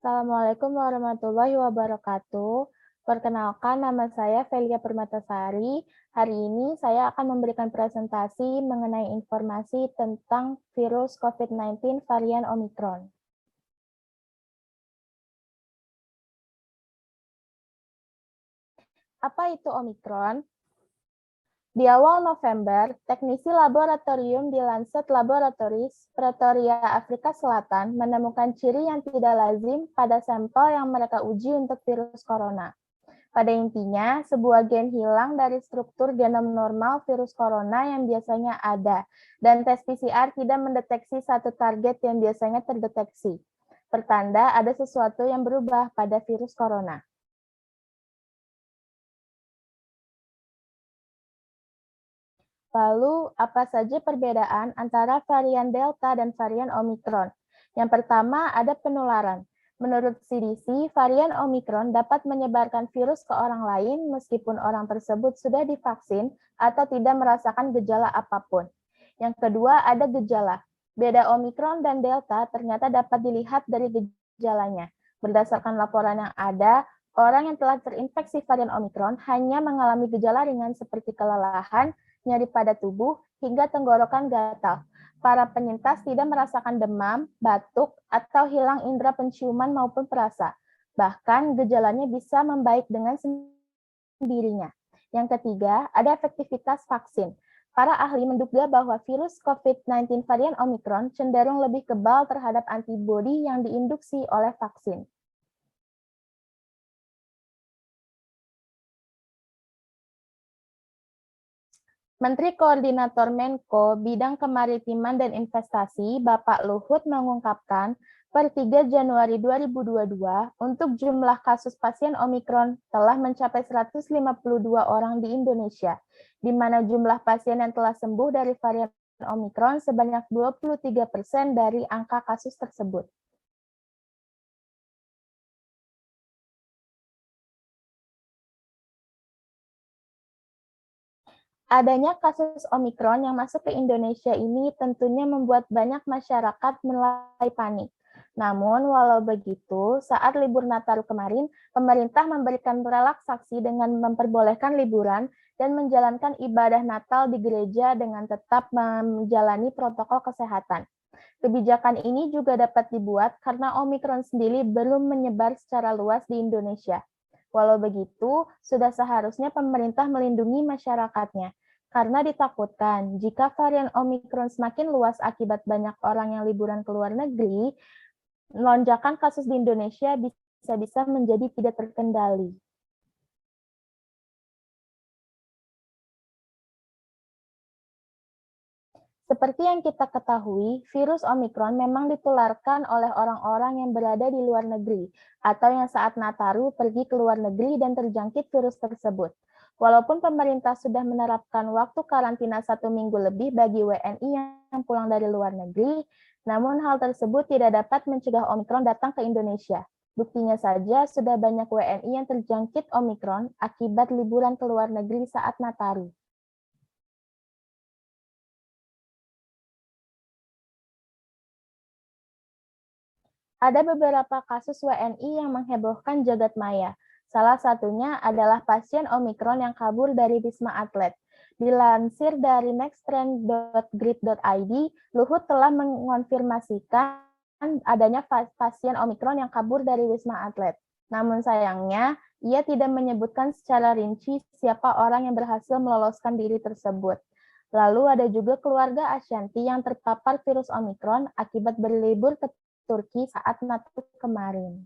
Assalamualaikum warahmatullahi wabarakatuh. Perkenalkan, nama saya Velia Permatasari. Hari ini saya akan memberikan presentasi mengenai informasi tentang virus COVID-19 varian Omicron. Apa itu Omicron? Di awal November, teknisi laboratorium di Lancet Laboratories, Pretoria, Afrika Selatan, menemukan ciri yang tidak lazim pada sampel yang mereka uji untuk virus corona. Pada intinya, sebuah gen hilang dari struktur genom normal virus corona yang biasanya ada, dan tes PCR tidak mendeteksi satu target yang biasanya terdeteksi. Pertanda ada sesuatu yang berubah pada virus corona. Lalu, apa saja perbedaan antara varian Delta dan varian Omicron? Yang pertama, ada penularan. Menurut CDC, varian Omicron dapat menyebarkan virus ke orang lain meskipun orang tersebut sudah divaksin atau tidak merasakan gejala apapun. Yang kedua, ada gejala. Beda Omicron dan Delta ternyata dapat dilihat dari gejalanya. Berdasarkan laporan yang ada, orang yang telah terinfeksi varian Omicron hanya mengalami gejala ringan seperti kelelahan, nyeri pada tubuh, hingga tenggorokan gatal. Para penyintas tidak merasakan demam, batuk, atau hilang indera penciuman maupun perasa. Bahkan gejalanya bisa membaik dengan sendirinya. Yang ketiga, ada efektivitas vaksin. Para ahli menduga bahwa virus COVID-19 varian Omicron cenderung lebih kebal terhadap antibodi yang diinduksi oleh vaksin. Menteri Koordinator Menko Bidang Kemaritiman dan Investasi, Bapak Luhut mengungkapkan, per 3 Januari 2022, untuk jumlah kasus pasien Omikron telah mencapai 152 orang di Indonesia, di mana jumlah pasien yang telah sembuh dari varian Omikron sebanyak 23% dari angka kasus tersebut. Adanya kasus Omikron yang masuk ke Indonesia ini tentunya membuat banyak masyarakat mulai panik. Namun, walau begitu, saat libur Nataru kemarin, pemerintah memberikan relaksasi dengan memperbolehkan liburan dan menjalankan ibadah Natal di gereja dengan tetap menjalani protokol kesehatan. Kebijakan ini juga dapat dibuat karena Omikron sendiri belum menyebar secara luas di Indonesia. Walau begitu, sudah seharusnya pemerintah melindungi masyarakatnya, karena ditakutkan jika varian Omikron semakin luas akibat banyak orang yang liburan ke luar negeri, lonjakan kasus di Indonesia bisa-bisa menjadi tidak terkendali. Seperti yang kita ketahui, virus Omikron memang ditularkan oleh orang-orang yang berada di luar negeri atau yang saat Nataru pergi ke luar negeri dan terjangkit virus tersebut. Walaupun pemerintah sudah menerapkan waktu karantina 1 minggu lebih bagi WNI yang pulang dari luar negeri, namun hal tersebut tidak dapat mencegah Omikron datang ke Indonesia. Buktinya saja sudah banyak WNI yang terjangkit Omikron akibat liburan ke luar negeri saat Nataru. Ada beberapa kasus WNI yang menghebohkan jagat maya. Salah satunya adalah pasien Omikron yang kabur dari Wisma Atlet. Dilansir dari nexttrend.grid.id, Luhut telah mengonfirmasikan adanya pasien Omikron yang kabur dari Wisma Atlet. Namun sayangnya, ia tidak menyebutkan secara rinci siapa orang yang berhasil meloloskan diri tersebut. Lalu ada juga keluarga Ashanti yang terpapar virus Omikron akibat berlibur ke Turki saat Natal kemarin.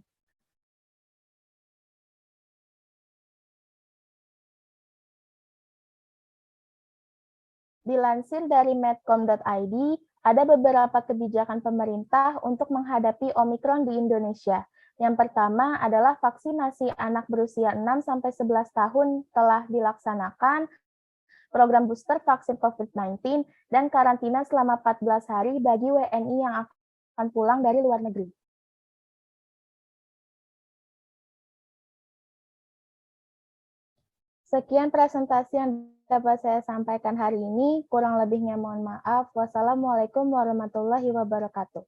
Dilansir dari medcom.id, ada beberapa kebijakan pemerintah untuk menghadapi Omikron di Indonesia. Yang pertama adalah vaksinasi anak berusia 6-11 tahun telah dilaksanakan, program booster vaksin COVID-19, dan karantina selama 14 hari bagi WNI yang akan pulang dari luar negeri. Sekian presentasi yang dapat saya sampaikan hari ini. Kurang lebihnya mohon maaf. Wassalamualaikum warahmatullahi wabarakatuh.